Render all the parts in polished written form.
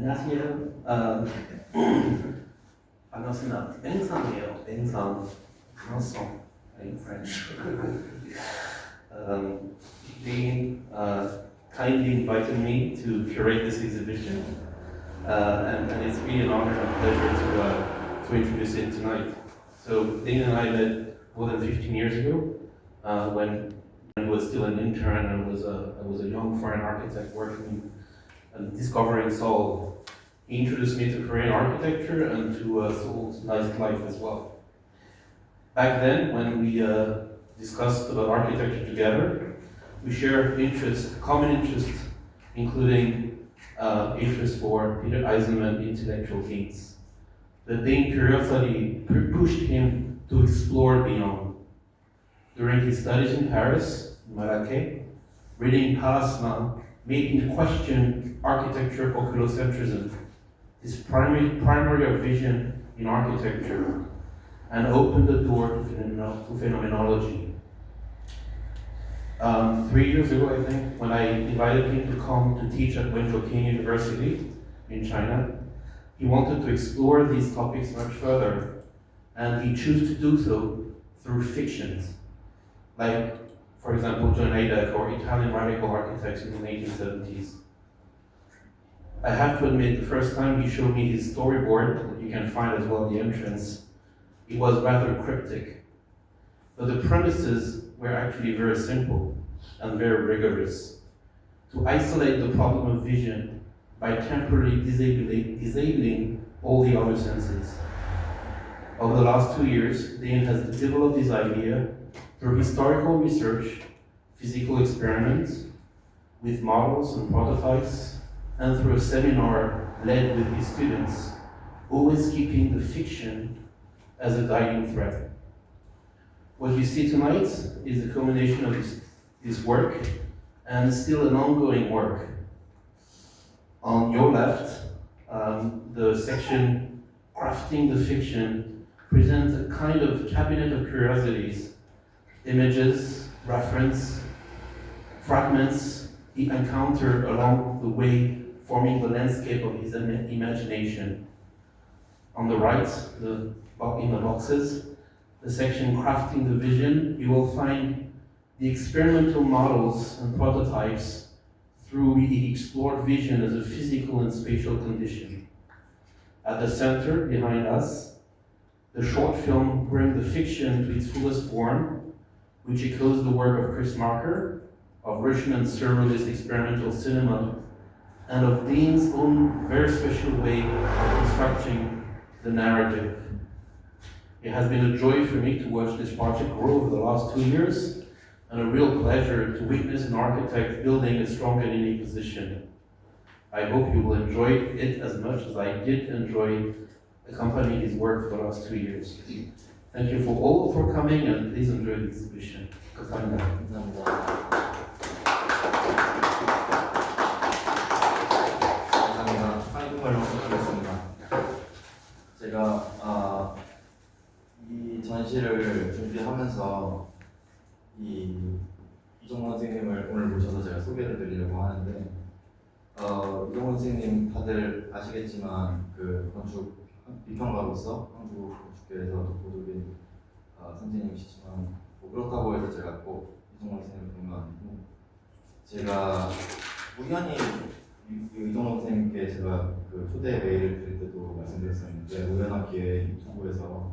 안녕하세요. 반갑습니다. 맹상이에요. 맹상. Vincent in French. They kindly invited me to curate this exhibition, and it's really an honor and pleasure to introduce it tonight. So Dane and I met more than 15 years ago when I was still an intern and I was a young foreign architect working and discovering Seoul. He introduced me to Korean architecture and to Seoul's nightlife as well. Back then, when we discussed about architecture together, we shared common interests, including interest for Peter Eisenman intellectual things. The Dane curiosity pushed him to explore beyond. During his studies in Paris, Marrakech, reading Palasma made him question architecture oculocentrism, his primary vision in architecture, and opened the door to phenomenology. 3 years ago, I think, when I invited him to come to teach at Wenzhou King University in China, he wanted to explore these topics much further, and he chose to do so through fictions, like, for example, John Adek or Italian radical architects in the 1870s. I have to admit, the first time he showed me his storyboard, you can find as well the entrance, it was rather cryptic. But the premises were actually very simple and very rigorous. To isolate the problem of vision by temporarily disabling all the other senses. Over the last 2 years, Dane has developed this idea through historical research, physical experiments, with models and prototypes, and through a seminar led with his students, always keeping the fiction as a guiding thread. What you see tonight is a culmination of this work, and still an ongoing work. On your left, the section Crafting the Fiction presents a kind of cabinet of curiosities, images, reference, fragments he encountered along the way, forming the landscape of his imagination. On the right, in the boxes, the section Crafting the Vision, you will find the experimental models and prototypes through which he explored vision as a physical and spatial condition. At the center, behind us, the short film Bring the Fiction to its fullest form, which echoes the work of Chris Marker, of Russian and surrealist experimental cinema, and of Dane's own very special way of constructing the narrative. It has been a joy for me to watch this project grow over the last 2 years, and a real pleasure to witness an architect building a strong and unique position. I hope you will enjoy it as much as I did enjoy accompanying his work for the last 2 years. Thank you for coming, and please enjoy the exhibition. 감사합니다. 한국말로 하겠습니다. 제가 이 전시를 준비하면서 이종원 선생님을 오늘 모셔서 제가 소개를 드리려고 하는데, 이종원 선생님 다들 아시겠지만 그 건축 비평가로서 한국 건축계에서 독보적인 선생님이시지만, 그렇다고 해서 제가 꼭 이종원 선생님을 본 건 아니고, 제가 우연히 이종원 선생님께 제가 그 초대 메일을 드릴 때도 말씀드렸었는데, 우연한 기회에 유튜브에서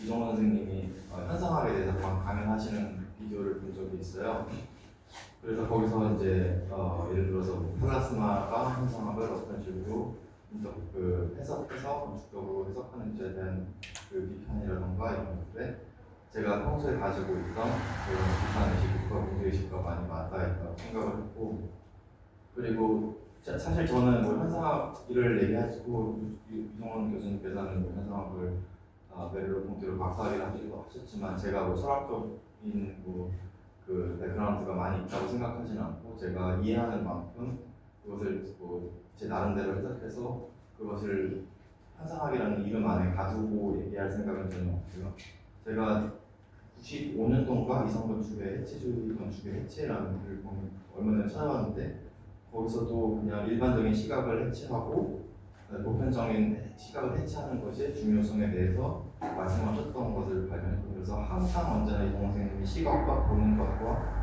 이종원 선생님이 현상학에 대해서 강연하시는 비디오를 본 적이 있어요. 그래서 거기서 이제 예를 들어서 플라스마가 현상학을 어떤 식으로 해석해서 건축적으로 해석하는지에 대한 그 비판이라던가 이런 것들에 제가 평소에 가지고 있던 그런 비판의식과 문제의식과 많이 맞닿아있다고 생각을 했고, 그리고 사실 저는 뭐 현상학을 얘기하시고 이종원 교수님께서는 뭐 현상학을 메릴로 통째로 박사학위를 하셨지만, 제가 뭐 철학적인 그 백그라운드가 많이 있다고 생각하지는 않고, 제가 이해하는 만큼 그것을 제 나름대로 해석해서 그것을 현상학이라는 이름 안에 가두고 얘기할 생각은 전혀 없고요. 제가 95년도인가 이성 건축의 해체주의 건축의 해체라는 글을 얼마 전에 찾아봤는데, 거기서도 그냥 일반적인 시각을 해체하고 보편적인 시각을 해체하는 것이 중요성에 대해서 말씀하셨던 것을 발견했고, 그래서 항상 언제나 이동원 선생님이 시각과 보는 것과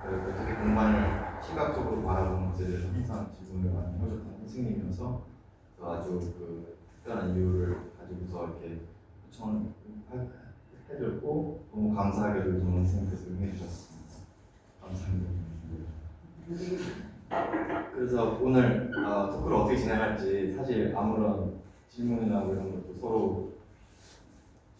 어떻게 공간을 시각적으로 바라보는 것에 대해서 항상 질문을 많이 해줬던 선생님이어서 아주 그 특별한 이유를 가지고서 이렇게 초청을 해드렸고, 너무 감사하게도 이동원 선생님께서 응해주셨습니다. 감사합니다. 그래서 오늘 토크를 어떻게 진행할지 사실 아무런 질문이나 뭐 이런 것도 서로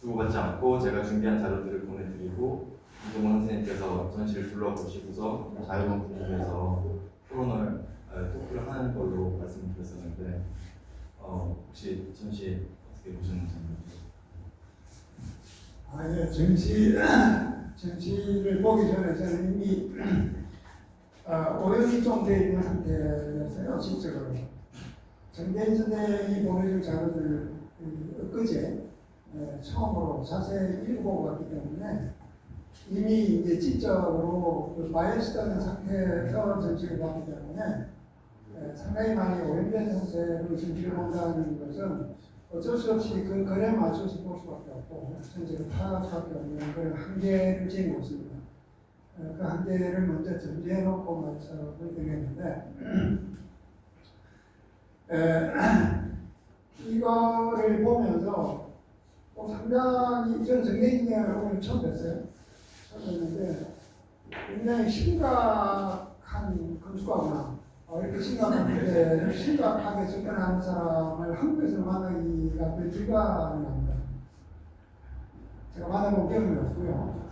주고받지 않고 제가 준비한 자료들을 보내드리고 이동원 선생님께서 전시를 둘러보시고서 자유로운 분위기에서 토론을 토크를 하는 걸로 말씀을 드렸었는데 혹시 전시 어떻게 보셨는지. 예, 전시를 보기 전에 저는 이미 오염이 좀 되어 있는 상태였어요, 실적으로. 정대인 선생님이 보내준 자료들을 엊그제 처음으로 자세히 읽어보고 왔기 때문에 이미 이제 지적으로 그 바이어스되는 상태에서 전시를 봤기 때문에 상당히 많이 오염된 상태로 전시를 본다는 것은 어쩔 수 없이 그 거래에 맞춰서 볼 수밖에 없고 전체를 파악할 수밖에 없는 그런 한계를 지니고 있습니다. 그 한계를 먼저 전제해 놓고 말씀을 드리는데 이거를 보면서 상당히 저는 정대인을 오늘 처음 뵀어요. 처음 뵀는데 굉장히 심각한 건축가구나. 이렇게 심각한 문제를 심각하게 접근하는 사람을 한국에서 만나기가 거의 불가능이 합니다. 제가 만나본 경험이 없고요.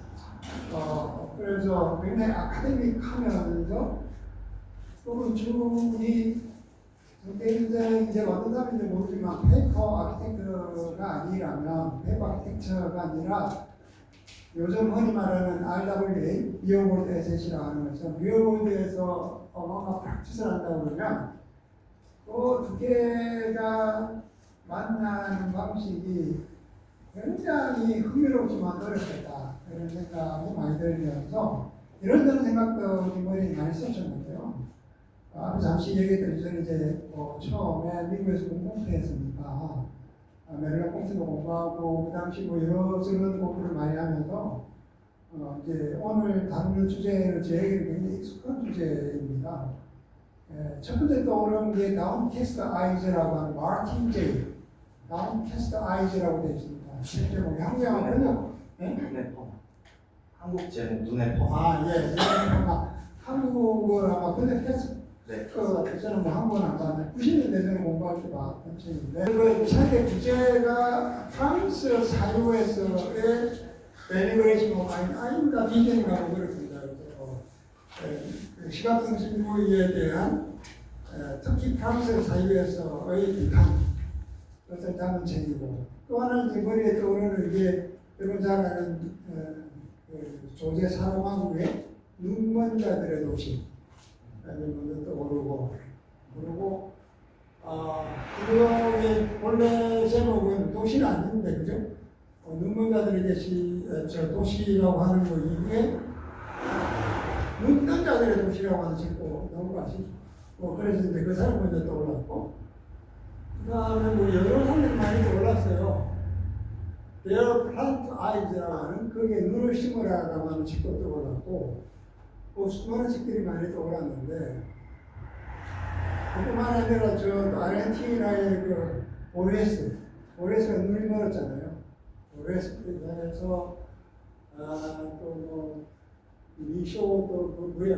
그래서 굉장히 아카데믹하면서 또는 줄이 정대인들이 이제 어떤 사람인지 모르지만 페이퍼 아키텍처가 아니라면 페이퍼 아키텍처가 아니라 요즘 흔히 말하는 RWA, 리얼월드 에셋이라고 하는 것은 리얼월드에서 뭔가 프랙티스를 한다고 그러면 그 두 개가 만나는 방식이 굉장히 흥미롭지만 어렵겠다 이런 생각이 많이 들면서 이런저런 생각들이 머리에 많이 썼었는데요. 앞에 잠시 얘기했더니 저는 이제 처음에 미국에서 공공대했으니까 메릴랜드 공대도 공부하고 그 당시 뭐 이런저런 공부를 많이 하면서 이제 오늘 다루는 주제는 저에게는 굉장히 익숙한 주제입니다. 첫 번째 떠오르는 게 다운캐스트 아이즈라고 하는 마틴 제이 다운캐스트 아이즈라고 되어 있습니다. 실제 뭐 한국에 아마 번역 눈의 펌. 한국 제목 눈의 펌. 예, 한국을 아마 번역했을 네. 저는 뭐 한국은 안 봤는데 90년대 전에 공부할 때 봤던 책인데 그 책의 주제가 프랑스 사유에서의 데리그레이션 오브 아인가 비전인가 뭐 그렇습니다. 그래서 시각성신주의에 대한 특히 프랑스 사유에서의 비판 그것을 담은 책이고 또 하나는 제 머리에 떠오르는 게 여러분 잘 아는 조제 사로마구의 눈먼자들의 도시 먼저 떠오르고 그리고 이거의 본래 제목은 도시는 아닌데 그죠? 눈먼자들의 도시라고 하는 거 이후에 눈뜬 자들의 도시라고 하는 책도 나온 거 아시죠? 그래서 이제 그 사람 먼저 떠올랐고 그 다음에 뭐 여러 사람들이 많이 떠올랐어요. Their Plant Eyes라고 하는 거기에 눈을 심으라고 하는 책도 떠올랐고 수많은 책들이 많이 떠올랐는데 그뿐만 아니라 저 아르헨티나의 그 오레스가 눈이 멀었잖아요. 오레스에서 또뭐 미쇼 또 뭐야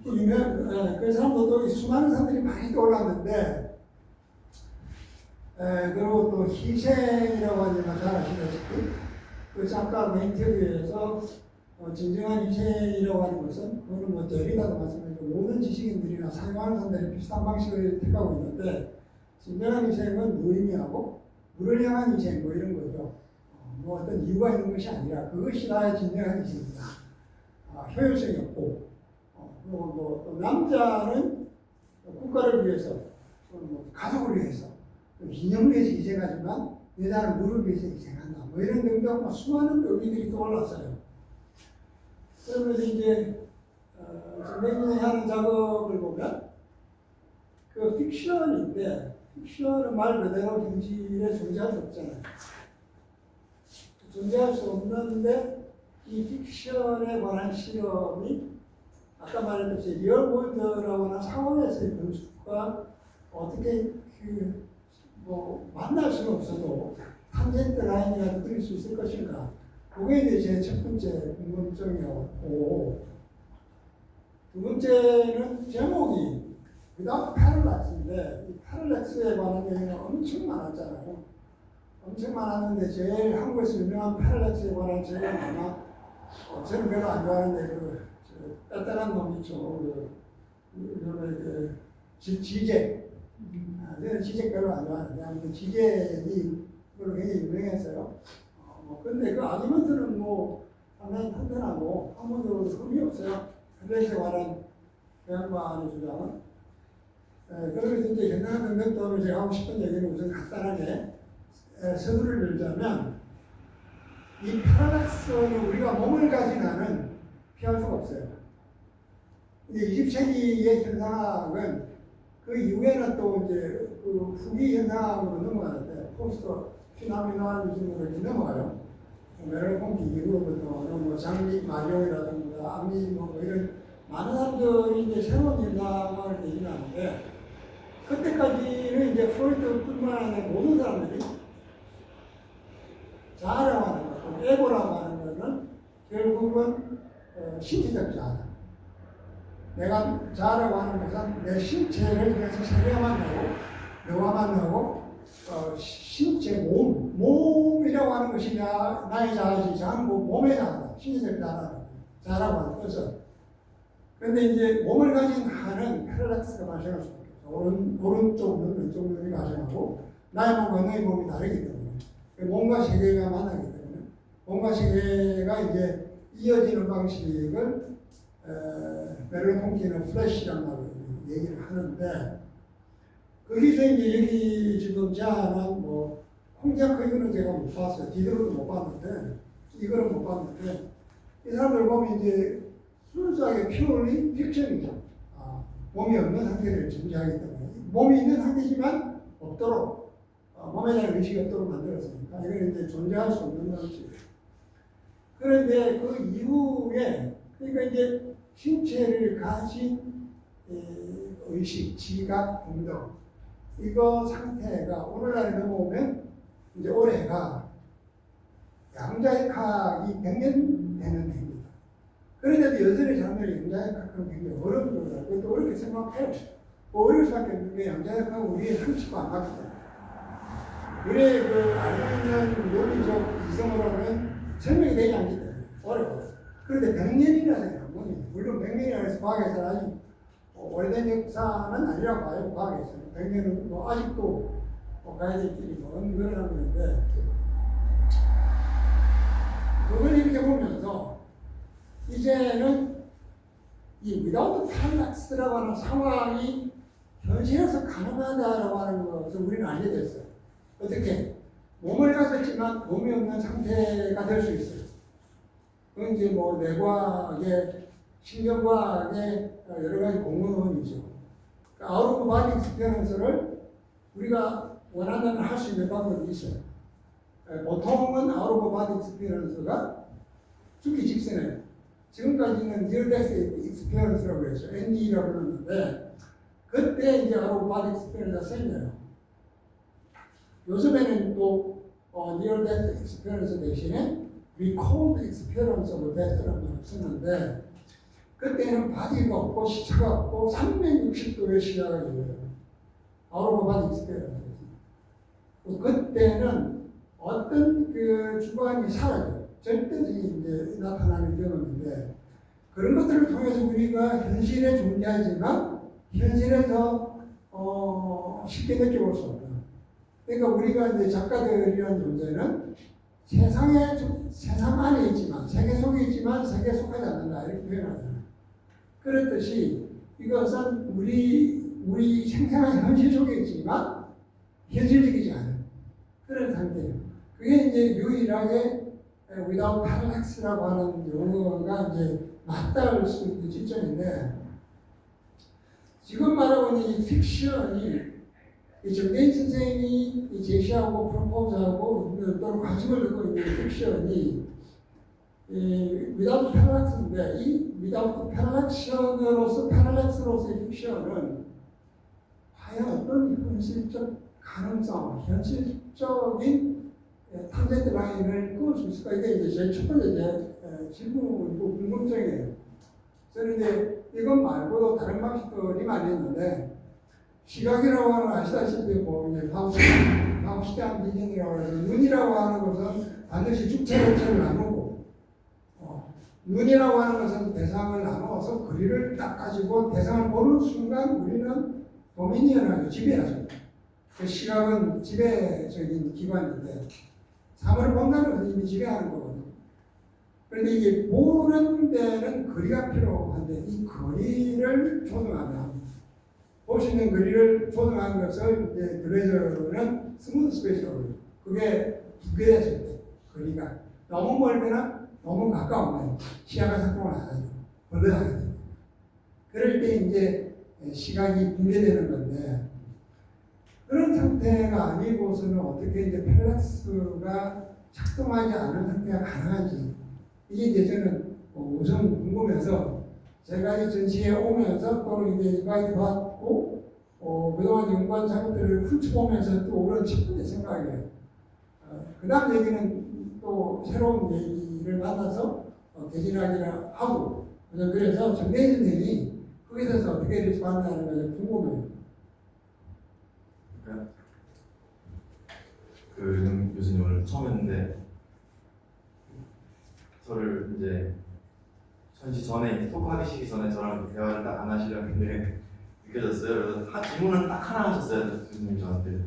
유명 그 사람도 또 수많은 사람들이 많이 떠올랐는데 그리고 또 희생이라고 하는 잘 아시다시피 그 작가 인터뷰에서 진정한 희생이라고 하는 것은 그거는 뭐 데리다도 마찬가지고 모든 지식인들이나 사용하는 사람들이 비슷한 방식을 택하고 있는데 진정한 희생은 무의미하고 물을 향한 희생 뭐 이런 거죠. 뭐 어떤 이유가 있는 것이 아니라 그것이 나의 진정한 희생이다. 효율성이 없고 그리고 뭐 또 남자는 국가를 위해서 뭐 가족을 위해서 기념을 위해서 희생하지만 여자는 물을 위해서 희생한다. 뭐 이런 등등 수많은 의미들이 떠올랐어요. 그러면서 이제 정대인이 하는 작업을 보면 그 픽션인데 픽션은 말 그대로 현실에 존재할 수 없잖아요. 존재할 수 없는데 이 픽션에 관한 실험이 아까 말했듯이 리얼월드라고 하는 상황에서의 건축과 어떻게 만날 수는 없어도 탄젠트 라인이라도 그릴 수 있을 것인가. 그게 이제 제 첫 번째 궁금증이었고, 두 번째는 제목이 without parallax인데, 이 parallax에 관한 얘기는 엄청 많았잖아요. 엄청 많았는데, 제일 한국에서 유명한 parallax에 관한 책은 아마, 저는 별로 안 좋아하는데, 따뜻한 놈 있죠. 지제. 저는 지제 별로 안 좋아하는데, 아무튼 지제이 그걸로 굉장히 유명했어요. 근데 그 아기먼트는 뭐 상당히 탄탄하고 아무도 흠이 없어요. 그래서 관한 양반의 주장은. 그래서 이제 현대한 능력도를 제가 하고 싶은 얘기는 우선 간단하게 서두를 열자면 이 파라닥스는 우리가 몸을 가진 한은 피할 수가 없어요. 이제 20세기의 현상학은 그 이후에는 또 이제 그 후기 현상학으로 넘어가는데 포스트 피노미널리즘으로 이렇게 넘어가요. 메르 폼피 이후부터 뭐 장미 마룡이라든가 암미 뭐 이런 많은 사람들이 이제 새로운 현상을 얘기하는데 그때까지는 이제 프로이트뿐만 아니라 모든 사람들이 자아라고 하는 것, 에고라고 하는 것은 결국은 신체적 자아. 내가 자아라고 하는 것은 내 신체를 통해서 세계와 만나고 너와 만나고 신체 몸이라고 하는 것이 나의 자아이지 자아는 몸의 자아다. 신체적 자아라고 하는 것은. 그런데 이제 몸을 가진 한은 패러닥스가 발생할 수 없겠죠. 오른쪽 눈, 왼쪽 눈이 발생하고 나의 몸과 너의 몸이 다르기 때문에 몸과 세계가 만나기 때문에 몸과 세계가 이제 이어지는 방식을 메르-폼키는 플래시라는 말로 얘기를 하는데 거기서 이제 여기 지금 제안한 뭐 콩자크 이거는 제가 못 봤어요. 디드로도 못 봤는데 이거는 못 봤는데 이 사람들 보면 이제 순수하게 퓨어리 픽션이죠. 몸이 없는 상태를 존재하기 때문에 몸이 있는 상태지만 없도록 몸에 대한 의식이 없도록 만들었으니까 이건 이제 존재할 수 없는 것이에요. 그런데 그 이후에 그러니까 이제 신체를 가진 의식, 지각, 공동 이거 상태가 오늘날에 넘어오면 이제 올해가 양자역학이 100년 되는 해입니다. 그런데도 여전히 사람들이 양자역학은 굉장히 어려운 거다. 그것도 어렵게 생각해요. 어려울 수밖에 없는 게 양자역학은 우리의 상식과 안 맞기 때문에. 우리의 그 알고 있는 논리적 이성으로는 설명이 되지 않기 때문에 어려워요. 그런데 100년이라는 건 물론 100년이라고 해서 과학에서는 아직 오래된 역사는 아니라고 봐요. 과학에서는 100년은 뭐 아직도 가야 될 길이 먼 거라는 건데 그걸 이렇게 보면서 이제는 이 without parallax라고 하는 상황이 현실에서 가능하다라고 하는 것을 우리는 알게 됐어요. 어떻게? 몸을 가졌지만 몸이 없는 상태가 될 수 있어요. 그건 이제 뭐 뇌과학의 신경과학의 여러 가지 공론이죠. 그러니까 아웃 오브 바디 익스피리언스를 우리가 원한다면 할 수 있는 방법이 있어요. 보통은 아웃 오브 바디 익스피리언스가 죽기 직전에 지금까지는 니어 데스 익스피리언스라고 했죠. ND라고 그러는데 그때 이제 아웃 오브 바디 익스피리언스가 생겨요. 요즘에는 또 니어 데스 익스피리언스 대신에 recalled experience of death라는 말을 쓰는데 그때는 바디가 없고 시차가 없고 360도의 시야가 열려요. 아웃 오브 바디 익스피리언스. 그때는 어떤 그 주관이 사라져요. 절대적인 이제 나타나는 경험인데 그런 것들을 통해서 우리가 현실에 존재하지만 현실에서 쉽게 느껴볼 수 없다. 그러니까 우리가 이제 작가들이라는 존재는 세상 안에 있지만 세계 속에 있지만 세계에 속하지 않는다 이렇게 표현하잖아요. 그렇듯이 이것은 우리 생생한 현실 속에 있지만 현실적이지 않은 그런 상태예요. 그게 이제 유일하게 without parallax라고 하는 용어가 이제 맞닿을 수 있는 지점인데 지금 말하고 있는 이 픽션이 이 정대인 선생님이 이 제시하고 프로포즈하고 또는 관심을 두고 있는 픽션이 이 without parallax인데 이 without parallax로서의 픽션은 과연 어떤 현실적 가능성, 현실적인 탄젠트 라인을 그을 수 있을까? 이게 이제 제일 첫 번째 질문이고 궁금증이에요. 저는 이제 이것 말고도 다른 방식들이 많이 있는데 시각이라고 하는 아시다시피 뭐 이제 가우시대한 기준이라고 해서 눈이라고 하는 것은 반드시 주체 전체를 나누고 눈이라고 하는 것은 대상을 나누어서 거리를 딱 가지고 대상을 보는 순간 우리는 도미니언하죠. 지배하죠. 그 시각은 지배적인 기관인데 사물을 본다는 것은 이미 지배하는 거거든요. 그런데 이게 보는 데는 거리가 필요한데 이 거리를 조정하면 볼 수 있는 거리를 조정하는 것을 이제 그레저는 스무드 스페이스라고 해요. 그게 두 개가 있을 때 거리가 너무 멀거나 너무 가까우면 시야가 작동을 안 하죠. 번듯하게 됩니다. 그럴 때 이제 시각이 붕괴되는 건데 그런 상태가 아니고서는 어떻게 이제 펠락스가 작동하지 않은 상태가 가능한지 이게 이제 저는 우선 궁금해서 제가 이 전시에 오면서 또는 이제 인바이트 받고 그동안 연구한 작업들을 훑어보면서 또 오른 첫 번째 생각이에요. 그 다음 얘기는 또 새로운 얘기를 만나서 개진하기를 하고 그래서 정대인 선생님이 거기에 대해서 어떻게 리스폰하는 걸 궁금해요. 그 교수님 오늘 처음 했는데 저를 이제 전시 전에 토크하기 전에 저랑 대화를 딱 안 하시려고 했는데 느껴졌어요. 그래서 질문은 딱 하나 하셨어요. 교수님 저한테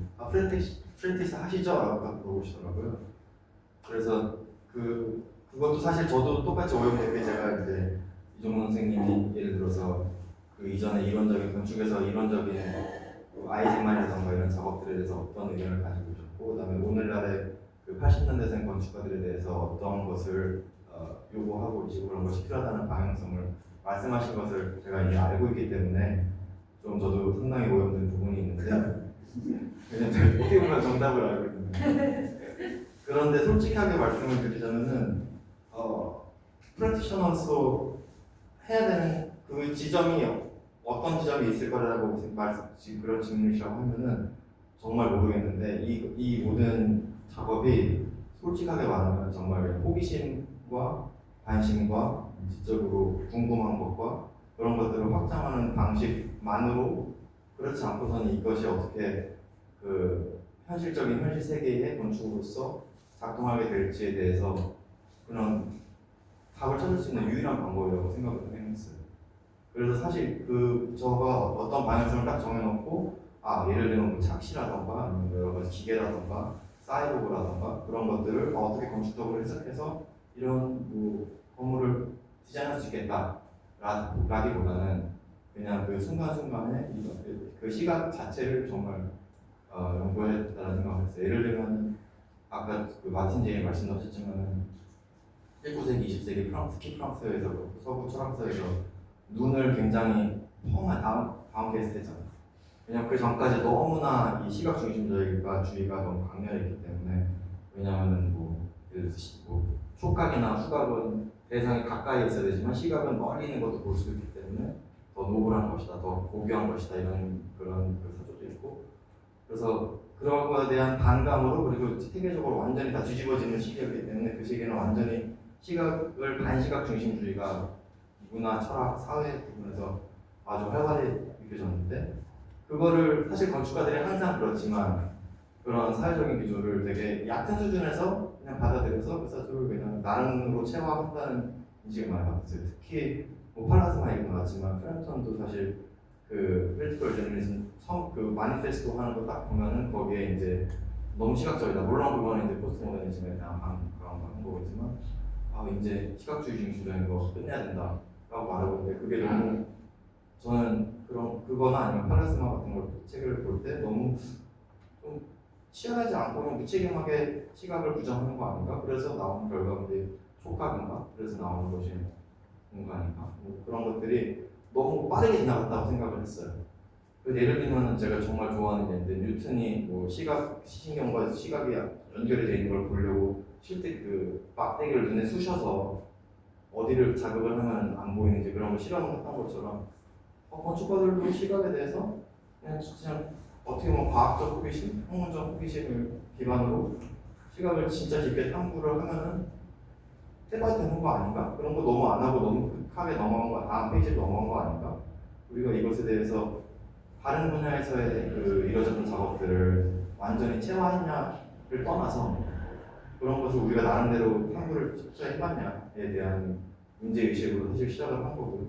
프렌티스 하시죠? 라고 물어보시더라고요. 그래서 그것도 사실 저도 똑같이 오염됐게 제가 이제 이종문 선생님이 예를 들어서 그 이전에 이론적인 건축에서 이론적인 아이젠만이라던가 이런 작업들에 대해서 어떤 의견을 가지고 있었고 그다음에 오늘날의 그 80년대생 건축가들에 대해서 어떤 것을 요구하고 있고 그런 것이 필요하다는 방향성을 말씀하신 것을 제가 이미 알고 있기 때문에 좀 저도 상당히 오염된 부분이 있는데 왜냐면 제가 어떻게 보면 정답을 알고 있는데 그런데 솔직하게 말씀을 드리자면은 프랙티셔너로서 해야 되는 그 지점이 어떤 지점이 있을 거라고 그런 질문이라고 하면은 정말 모르겠는데 이 모든 작업이 솔직하게 말하면 정말 그냥 호기심과 관심과 지적으로 궁금한 것과 그런 것들을 확장하는 방식만으로 그렇지 않고서는 이것이 어떻게 그 현실적인 현실 세계의 건축으로서 작동하게 될지에 대해서 그런 답을 찾을 수 있는 유일한 방법이라고 생각을 했어요. 그래서 사실 저가 어떤 방향성을 딱 정해놓고 예를 들면 뭐 착시라던가 아니면 여러 가지 기계라던가 사이보그라던가 그런 것들을 어떻게 건축적으로 해석해서 이런 뭐 건물을 디자인할 수 있겠다라기보다는 그냥 그 순간순간에 그 시각 자체를 정말 연구했다는 생각을 했어요. 예를 들면 아까 그 마틴 제이 말씀하셨지만 19세기, 20세기 특히 프랑스에서 서구 철학사에서 눈을 굉장히 펑한 다운캐스트했잖아요. 왜냐면 그 전까지 너무나 이 시각 중심주의가 너무 강렬했기 때문에 왜냐하면 뭐 촉각이나 후각은 대상이 가까이 있어야 되지만 시각은 멀리 있는 것도 볼 수 있기 때문에 더 노블한 것이다, 더 고귀한 것이다 이런 그런 사조도 있고 그래서 그런 거에 대한 반감으로 그리고 세계적으로 완전히 다 뒤집어지는 시기였기 때문에 그 시기에는 완전히 시각을 반시각 중심주의가 문화, 철학, 사회 부분에서 아주 활발히 느껴졌는데 그거를 사실 건축가들이 항상 그렇지만 그런 사회적인 기조를 되게 얕은 수준에서 그냥 받아들여서 그 사조를 그냥 나름으로 체화한다는 인식을 많이 받았어요. 특히 뭐 팔라스마 얘기도 나왔지만 프램턴도 사실 그 크리티컬 저널리즘 그 마니페스토 하는 거 딱 보면은 거기에 이제 너무 시각적이다. 물론 그거는 이제 포스트 모더니즘에 대한 그런 거 한 거겠지만 이제 시각주의 중심적인 거 끝내야 된다라고 말하고 있는데 그게 너무 저는 그거나 아니면 팔라스마 같은 걸 책을 볼 때 너무 좀 치열하지 않고 그냥 무책임하게 시각을 부정하는 거 아닌가? 그래서 나오는 결과물이 촉각인가? 그래서 나오는 것이 뭔가 아닌가? 뭐 그런 것들이 너무 빠르게 지나갔다고 생각을 했어요. 그 예를 들면 제가 정말 좋아하는 게 있는데 뉴턴이 뭐 시신경과 시각이 연결이 돼 있는 걸 보려고 실제 그 막대기를 눈에 쑤셔서 어디를 자극을 하면 안 보이는지 그런 걸 실험을 했던 것처럼 건축가들도 시각에 대해서 그냥 어떻게 보면 과학적 호기심, 학문적 호기심을 기반으로 시각을 진짜 깊게 탐구를 하면은 해봐야 되는 거 아닌가? 그런 거 너무 안 하고 너무 극하게 넘어간 거, 다음 페이지로 넘어간 거 아닌가? 우리가 이것에 대해서 다른 분야에서의 그 이뤄졌던 작업들을 완전히 체화했냐를 떠나서 그런 것을 우리가 나름대로 탐구를 해봤냐에 대한 문제의식으로 사실 시작을 한 거고요.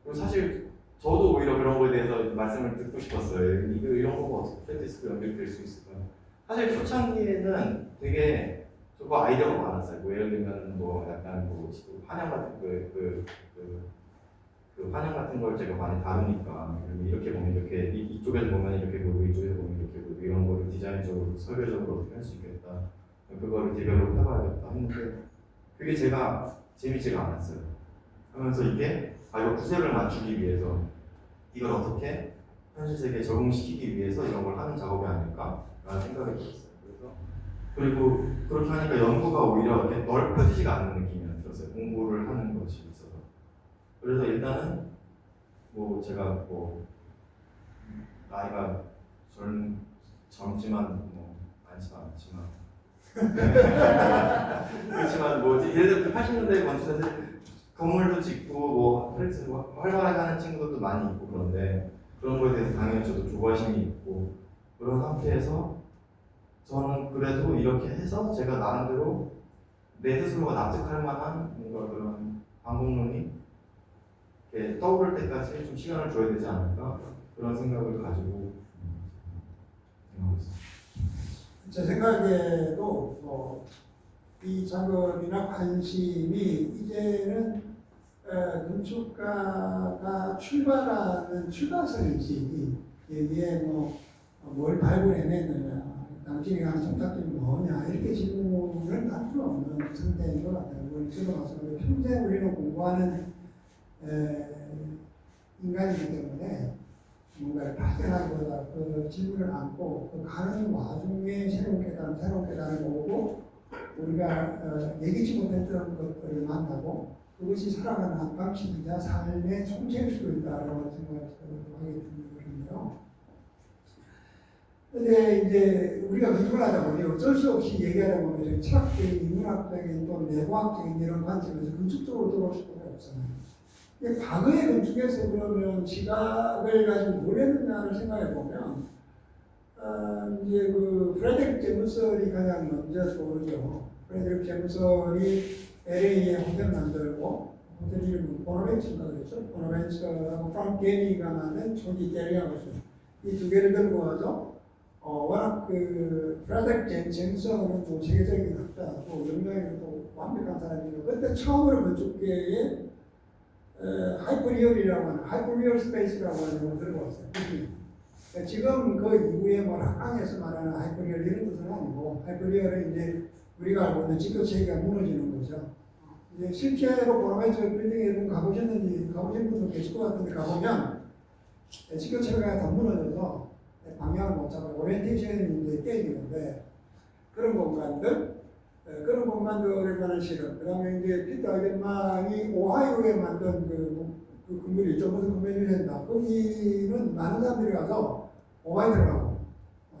그리고 사실 저도 오히려 그런 거에 대해서 말씀을 듣고 싶었어요. 이런 거가 어떻게 프랙티스로 연결될 수 있을까요? 사실 초창기에는 되게 저거 아이디어가 많았어요. 뭐 예를 들면 뭐 약간 뭐 환영 같은 그 환영 같은 걸 제가 많이 다루니까 이렇게 보면 이렇게 이쪽에서 보면 이렇게 보고 이쪽에서 보면 이렇게 보고 이런 거를 디자인적으로 설계적으로 어떻게 할 수 있겠다. 그거를 디벨롭 해봐야겠다 했는데 그게 제가 재밌지가 않았어요. 하면서 이게 이거 구색을 맞추기 위해서 이걸 어떻게 현실 세계에 적응시키기 위해서 이런 걸 하는 작업이 아닐까라는 생각이 들었어요. 그리고 그렇게 하니까 연구가 오히려 이렇게 넓혀지지가 않는 느낌이 들었어요. 공부를 하는 것이 있어서. 그래서 일단은 뭐 제가 뭐 나이가 젊지만 뭐 많지는 않지만 그렇지만 뭐 예를 들어 80년대 건축사들 건물도 짓고 뭐 활발하게 하는 친구들도 많이 있고 그런데 그런 거에 대해서 당연히 저도 조바심이 있고 그런 상태에서 저는 그래도 이렇게 해서 제가 나름대로 내 스스로가 납득할 만한 뭔가 그런 방법론이 이렇게 떠오를 때까지 좀 시간을 줘야 되지 않을까 그런 생각을 가지고 생각하고 있습니다. 제 생각에도 이 작업이나 관심이 이제는 건축가가 출발하는 출발선이지 여기에 뭘 발굴해냈느냐 당신이 가는 정착점이 뭐냐 이렇게 질문을 할 필요 없는 상태인 것 같아요. 지금 와서 평생 우리는 공부하는 인간이기 때문에 뭔가를 발견하기보다 그 질문을 안고 그 가는 와중에 새로운 깨달음을 오고 우리가 예기치 못했던 것들을 만나고 그것이 살아가는 한 방식이자 삶의 총체일 수도 있다라고 생각하게 되는데요. 근데 이제 우리가 건축을 하다 보니 어쩔 수 없이 얘기하다 보면 철학적인, 인문학적인 또 내과학적인 이런 관점에서 건축적으로 들어올 수밖에 없잖아요. 과거의 건축에서 그러면 지각을 가지고 뭘 했느냐를 생각해 보면, 이제 그 프레드릭 제무설이 가장 먼저 떠오르죠. 프레드릭 제무설이 LA에 호텔 만들고, 호텔 이름은 보나벤처인가 그랬죠. 보나벤처하고 프랑크 게리가 만든 조지 게리하고 이 두 개를 들고 와서, 워낙 그 프레드릭 제무설은 또 세계적인 학자고, 영향력도 완벽한 사람이고, 그때 처음으로 건축계에 하이퍼리얼이라고 하는 하이퍼리얼 스페이스라고 하는 걸 들고 왔어요. 지금 그 이후에 뭐 학강에서 말하는 하이퍼리얼 이런 뜻은 아니고 하이퍼리얼은 이제 우리가 알고 있는 지표 체계가 무너지는 거죠. 이제 실제로 보나벤처 빌딩에 가보신 분도 계실 것 같은데 가보면 지표 체계가 다 무너져서 방향을 못 잡아요. 오리엔테이션이 이제 깨지는데 그런 공간들에 관한 실험. 그 다음에 이제 피터 아이겐만이 오하이오에 만든 그 건물이 있죠. 무슨 건물이 된다. 거기는 많은 사람들이 가서 오하이 들어가고,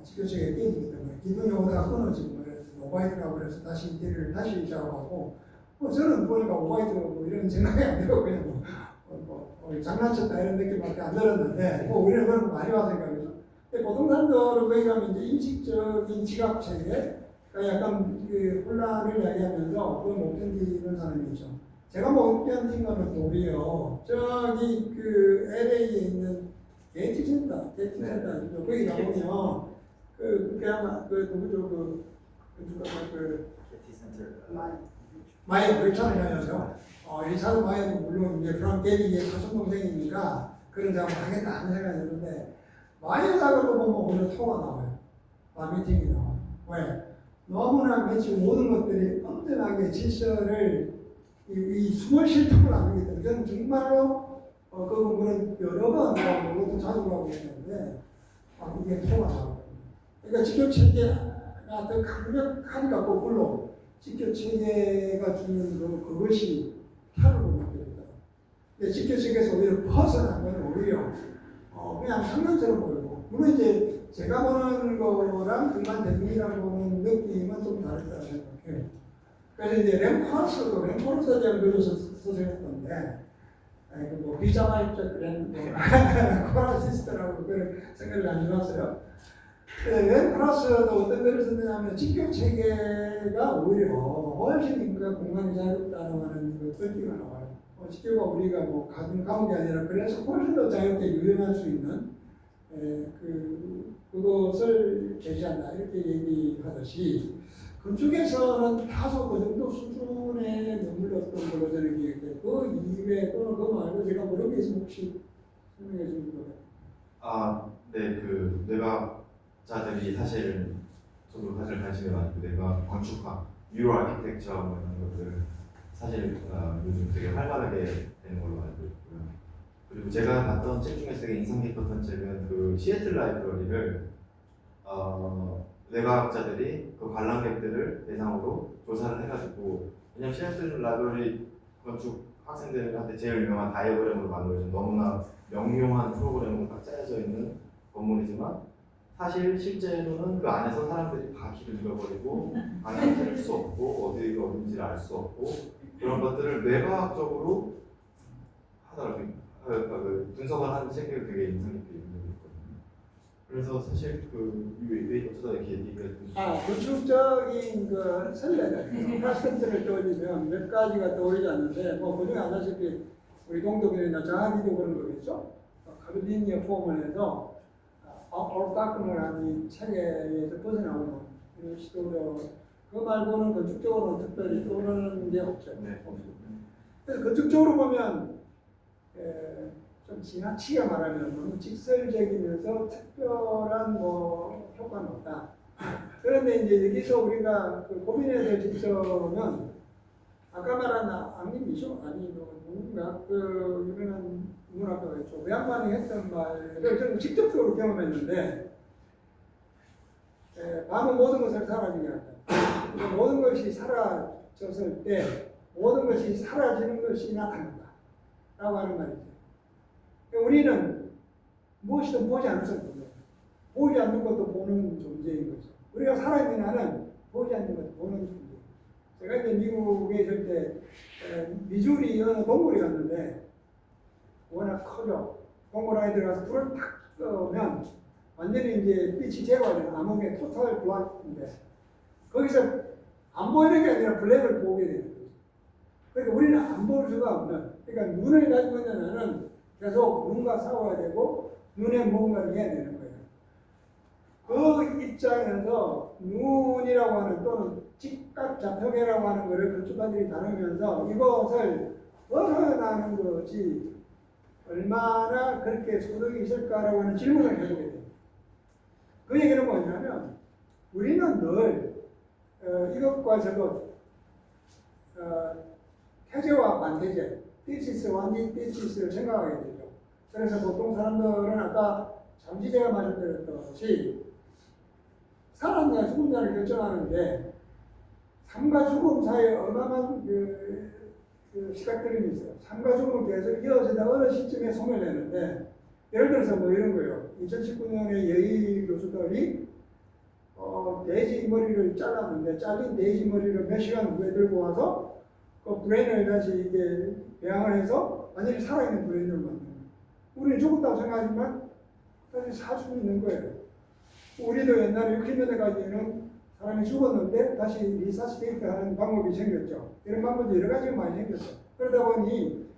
지표체계가 깨지기 때문에 기둥이 오다가 끊어지고, 그래서 오하이 들어가고, 그래서 다시 인테리어를 다시 작업하고, 저는 보니까 오하이 들어가고 이런 생각이 안 들고, 그냥 장난쳤다 이런 느낌밖에 안 들었는데, 우리는 그런 거 많이 와서 생각이죠. 보통 사람들은 거기 가면 이제 인식적인 지각체계, 약간 그 혼란을 이야기하면서 그걸 못 견디는 사람이죠. 제가 못 견딘 거는 도리어 저기 그 LA에 있는 게이트 센터 거기 가보면 그게 아마 누구죠 게티 센터 마이어 그렇잖아요. 리차드 마이어도 물론 이제 프랑크 게리의 사촌 동생이니까 그런 작업을 하겠다 하는 생각이 드는데 마이어 작업을 보면 오히려 토가 나와요. 미팅이 나와요. 왜? 너무나 매치 모든 것들이 엄청나게 질서를 이 숨을 쉴 틈을 안 주기 때문에 저는 정말로 그 부분은 여러 번 그것도 자주 하고 있는데 이게 통화 나오거든요. 그러니까 직교 체계가 더 강력하니까 거꾸로 직교 체계가 주는 그것이 타락을 맡게 된다. 근데 직교 체계에서 오히려 벗어나면 오히려 그냥 상관처럼 보이고 물론 이제 제가 보는 거랑 일반 대중이랑 보는 느낌은 좀 다르다고 생각해요. 그래서 이제 램코르스에 대한 글을 써서했던데 뭐 비자발적 코라시스트라고 그런 생각을 안 해봤어요. 램코르스도 어떤 글을 썼냐면 직교 체계가 오히려 훨씬 인간 공간이 자유롭다는 하는 그 뜻기가 나와요. 직교가 우리가 뭐 가둔 감옥이 아니라 그래서 훨씬 더 자유롭게 유연할 수 있는 그것을 제시한다 이렇게 얘기하듯이 그쪽에서는 다소 그 정도 수준에 머물렀던 걸로 저는 기억해요. 그 이외에 또는 그 말고 제가 모르는 게 있으면 혹시 설명해 주는 거예요? 네, 그 뇌과학자들이 사실 저도 사실 관심이 많고 뇌과학, 건축학, 뉴로 아키텍처 뭐 이런 것들 사실 요즘 되게 활발하게 되는 걸로 알고 있고요. 그리고 제가 봤던 책 중에서 되게 인상 깊었던 책은 그 시애틀 라이브러리를 뇌과학자들이 그 관람객들을 대상으로 조사를 해가지고 왜냐면 시애틀 라이브러리 건축 학생들한테 제일 유명한 다이어그램으로 만들어진 너무나 명료한 프로그램으로 딱 짜여져 있는 건물이지만 사실 실제로는 그 안에서 사람들이 다 길을 잃어버리고 방향을 찾을 수 없고 어디가 어딘지를 알 수 없고 그런 것들을 뇌과학적으로 하더라고요. 분석을 하는 책이 되게 인상 깊게 읽었거든요. 그래서 사실 왜 어쩌다 이렇게 얘기가 건축적인 그 선례들, 파스턴트를 떠올리면 몇 가지가 떠오르지 않는데 뭐 그중에 하나씩 우리 동독이나 자한이도 그런 거겠죠. 카르디니어 폼을 해서 얼따끔을 한 이 체계에서 벗어나오는 이런 시도로 그 말고는 건축적으로는 특별히 떠오르는 게 없죠. 네. 그래서 건축적으로 보면 좀 지나치게 말하면 너무 직설적이면서 특별한 뭐 효과는 없다. 그런데 이제 여기서 우리가 고민해야 될 지점은 아까 말한 안님이죠? 아니 누군가 이거는 문학가겠죠. 외양반이 했던 말을 저는 직접적으로 경험했는데 밤은 모든 것을 사라지게 한다. 모든 것이 사라졌을 때 모든 것이 사라지는 것이 나타난다. 라고 하는 말이죠. 우리는 무엇이든 보지 않았을 뿐이에요. 보지 않는 것도 보는 존재인 거죠. 우리가 살아있는 한은 보지 않는 것도 보는 존재예요. 제가 이제 미국에 있을 때 미주리 어느 동굴에 갔는데 워낙 커져. 동굴 안에 들어가서 불을 탁 끄면 완전히 이제 빛이 제거되는 암흑의 토탈 블랙인데 거기서 안 보이는 게 아니라 블랙을 보게 되는 거죠. 그러니까 우리는 안 볼 수가 없는, 그러니까 눈을 가지고 있는 한은 계속 눈과 싸워야 되고 눈에 뭔가를 해야 되는 거예요. 그 입장에서 눈이라고 하는 또는 직각좌표계라고 하는 것을 건축가들이 다루면서 이것을 벗어나는 것이 얼마나 그렇게 소득이 있을까라고 하는 질문을 해보게 돼요. 그 얘기는 뭐냐면 우리는 늘 이것과 저것 태제와 반태제, thesis, antithesis 생각하게 되죠. 그래서 보통 사람들은 아까 잠시 제가 말씀드렸듯이 살았냐 죽었냐를 결정하는데 삶과 죽음 사이에 어마어마한 시각들이 있어요. 삶과 죽음은 계속 이어지다 어느 시점에 손을 내는데 예를 들어서 뭐 이런 거예요. 2019년에 예의 교수들이 돼지 머리를 잘랐는데 잘린 돼지 머리를 몇 시간 후에 들고 와서 그 브레인을 다시 이게 배양을 해서 완전히 살아있는 브레인을 만드는 거예요. 우리는 죽었다고 생각하지만 다시 살 수 있는 거예요. 우리도 옛날에 60년대까지는 사람이 죽었는데 다시 리사시테이트 하는 방법이 생겼죠. 이런 방법이 여러 가지가 많이 생겼죠. 그러다 보니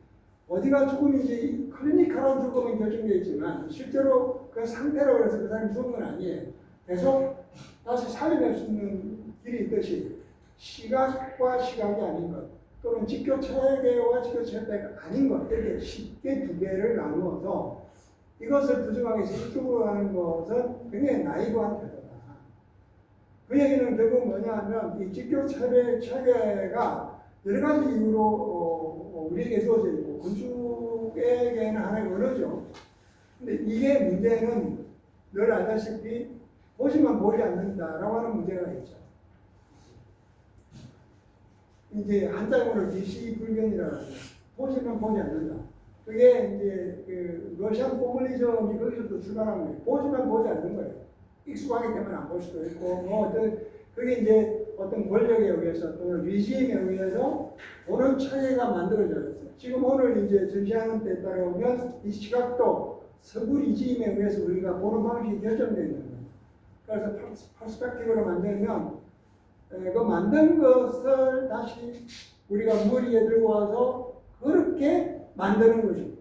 어디가 죽음인지 클리니컬한 죽음은 결정되어 있지만 실제로 그 상태로 해서 그 사람이 죽은 건 아니에요. 계속 다시 살려낼 수 있는 길이 있듯이 시각과 시각이 아닌 것 또는 직교체계와 직교체계가 아닌 것 이렇게 쉽게 두 개를 나누어서 이것을 부정하기 이쪽으로 하는 것은 굉장히 나이브한 태도다. 그 얘기는 결국 뭐냐 하면 이 직교체계가 여러 가지 이유로 우리에게 주어져 있고 건축에게는 하나의 언어죠. 근데 이게 문제는 늘 알다시피 보지만 보지 않는다라고 하는 문제가 있죠. 이제 한자어로 비시불변이라고 하죠. 보지만 보지 않는다. 그게 이제 그 러시안 포퓰리즘이 거기서부터 출발한 거예요. 보지만 보지 않는 거예요. 익숙하기 때문에 안 볼 수도 있고, 뭐 어떤 그게 이제 어떤 권력에 의해서 또는 리지임에 의해서 보는 차이가 만들어져요. 지금 오늘 이제 전시하는 때 따라오면 이 시각도 서구 리지임에 의해서 우리가 보는 방식이 결정되어 있는 거예요. 그래서 퍼스펙티브로 만들면 그 만든 것을 다시 우리가 머리에 들고 와서 그렇게 만드는 거죠.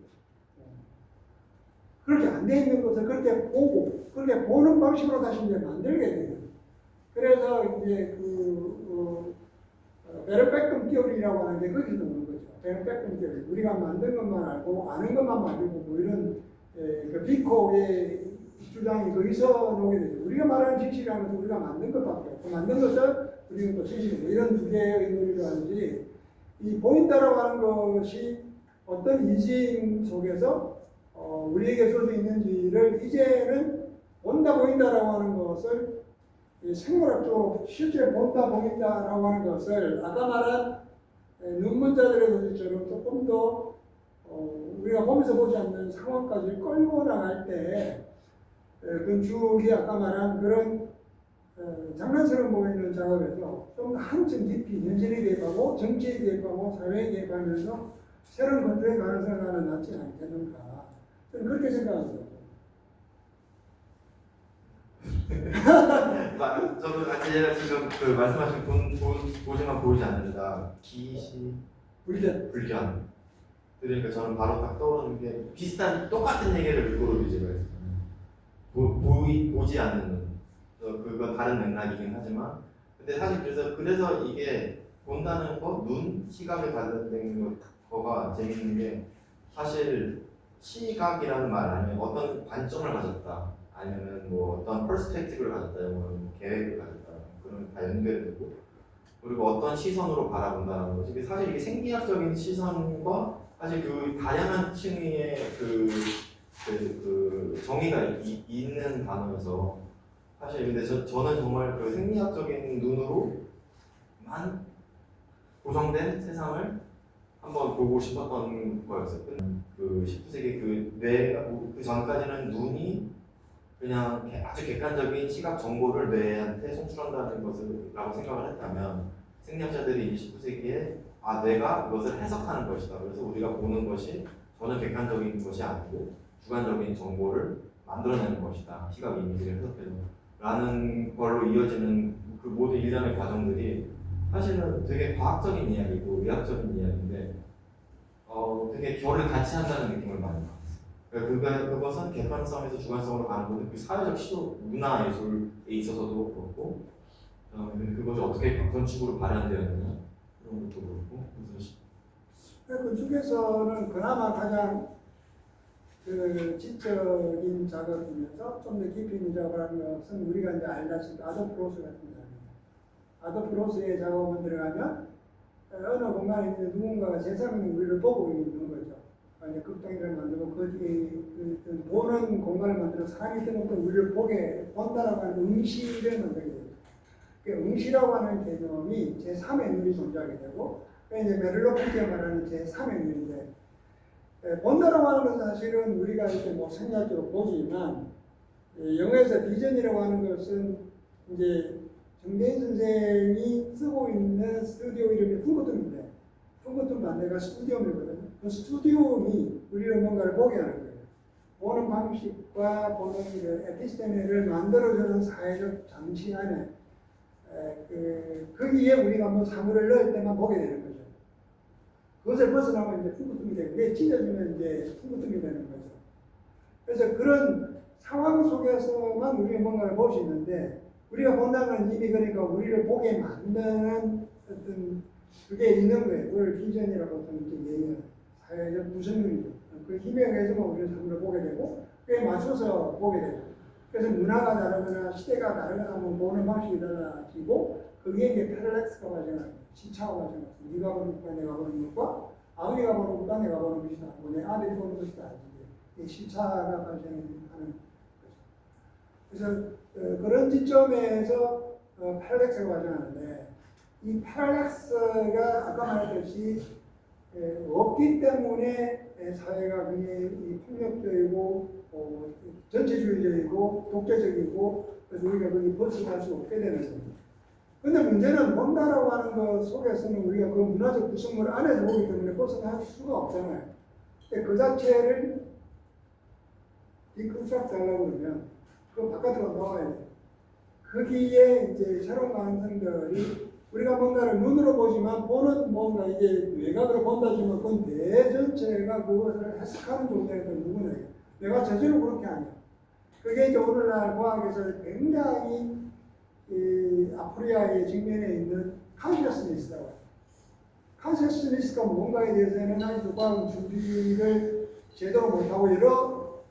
그렇게 안 돼 있는 것을 그렇게 보고 그렇게 보는 방식으로 다시 이제 만들게 돼요. 그래서 이제 베르펙텀 티오리라고 하는데 거기서 오는 거죠. 베르펙텀 티오리. 우리가 만든 것만 알고 아는 것만 만들고 뭐 이런 그 비코의 주장이 거기서 나오게 되죠. 우리가 말하는 지식이라는 것은 우리가 만든 것밖에 없고 만든 것을 우리는 또 지식이고 이런 두 개의 의미로 하는지 이 보인다라고 하는 것이 어떤 이심 속에서 우리에게 줄 수 있는지를 이제는 본다 보인다라고 하는 것을 생물학적으로 실제 본다 보인다라고 하는 것을 아까 말한 눈문자들의 논리처럼 조금 더 우리가 보면서 보지 않는 상황까지 끌고 나갈 때 건축이 아까 말한 그런 장난처럼 보이는 작업에서 좀 더 한층 깊이 현실에 대입하고 정치에 대입하고 사회에 대입하면서 새로운 건축의 가능성을 나는 낳지 않겠는가 저는 그렇게 생각합니다. 저도 제가 지금 그 말씀하신 보지만 보이지 않는다. 불견. 그러니까 저는 바로 딱 떠오르는 게 비슷한 똑같은 얘기를 일부러 유지가 했어요. 보지 않는 그건 다른 맥락이긴 하지만 근데 사실 그래서 이게 본다는 거, 눈, 시각에 관련된 거가 재밌는 게 사실 시각이라는 말 아니면 어떤 관점을 가졌다 아니면 뭐 어떤 퍼스펙티브를 가졌다 뭐 계획을 가졌다 그런 다 연결되고 그리고 어떤 시선으로 바라본다는 거지. 사실 이게 생리학적인 시선과 사실 그 다양한 층의 그 정의가 있는 단어여서 사실 근데 저는 정말 그 생리학적인 눈으로만 고정된 세상을 한번 보고 싶었던 거였어요. 그 19세기 그 뇌가 그 전까지는 눈이 그냥 아주 객관적인 시각 정보를 뇌한테 송출한다는 것이라고 생각을 했다면 생리학자들이 19세기에 뇌가 그것을 해석하는 것이다. 그래서 우리가 보는 것이 전혀 객관적인 것이 아니고 주관적인 정보를 만들어내는 것이다. 시각 이미지를 해석해서 라는 걸로 이어지는 그 모든 일련의 과정들이 사실은 되게 과학적인 이야기고 의학적인 이야기인데 되게 결을 같이 한다는 느낌을 많이 받았어요. 그것은 객관성에서 주관성으로 가는 건데 그 사회적 시도 문화 예술에 있어서도 그렇고 그것이 어떻게 건축으로 발현되었느냐 그런 것도 그렇고 그래서 건축에서는 그나마 가장 그 지적인 작업이면서 좀 더 깊이 있는 작업을 하는 것은 우리가 이제 알다시피 아도프 로스 같은 작업입니다. 아도프 로스의 작업은 들어가면 어느 공간에 있는 누군가가 제3의 우리를 보고 있는 거죠. 이제 극동이를 만들고 그 뒤에 보는 공간을 만들어 사람이 뜨는 우리를 본다라고 하는 응시를 만들게 됩니다. 그 응시라고 하는 개념이 제3의 눈이 존재하게 되고 이제 메를로프티가 말하는 제3의 눈인데 본다라고 하는 것은 사실은 우리가 이렇게 뭐 생략적으로 보지만 영어에서 비전이라고 하는 것은 이제 정대인 선생이 쓰고 있는 스튜디오 이름이 풍구tum인데 풍구tum 반대가 스튜디움이거든요. 그 스튜디움이 우리를 뭔가를 보게 하는 거예요. 보는 방식과 보는 에피스테미를 만들어주는 사회적 장치 안에 거기에 우리가 뭐 사물을 넣을 때만 보게 되는 거죠. 그것을 벗어나면 이제 풍구tum이 되고 그게 찢어지면 이제 풍구tum이 되는 거죠. 그래서 그런 상황 속에서만 우리가 뭔가를 볼 수 있는데 우리가 본다는 건 이미 그러니까 우리를 보게 만드는 어떤 그게 있는 거예요. 그걸 비전이라고 어떤 얘기해요. 사회적 구성력이죠. 그 힘에 의해서만 우리가 사물을 보게 되고 그에 맞춰서 보게 되죠. 그래서 문화가 다르거나 시대가 다르거나 하면 보는 방식이 달라지고 거기에 이제 패럴렉스가 발생합니다. 시차가 발생합니다. 네가 보는 것과 내가 보는 것과 아버지가 보는 것과 내가 보는 것이 다르고 내 아들이 보는 것이 다르지. 이 시차가 발생하는 거죠. 그래서 그런 지점에서 패러독스가 발생하는데 이 패러독스가 아까 말했듯이 없기 때문에 사회가 굉장히 폭력적이고 전체주의적이고 독재적이고 그래서 우리가 거기 벗어날 수 없게 되는 겁니다. 근데 문제는 본다라고 하는 것 속에서는 우리가 그 문화적 구성물 안에서 보기 때문에 벗어날 수가 없잖아요. 그 자체를 디컨스트럭트 하려고 그러면 그 바깥으로 나와야 돼요. 거기에 이제 새로운 가능성들이 우리가 뭔가를 눈으로 보지만 보는 뭔가 이게 외곽으로 본다지만 그건 대전체가 그것을 해석하는 존재가 누구냐. 내가 저절로 그렇게 하냐. 그게 이제 오늘날 과학에서 굉장히 이 아프리아의 직면에 있는 컨셔스니스라고 해요. 컨셔스니스가 뭔가에 대해서는 아직도 과학 준비를 제대로 못하고 여러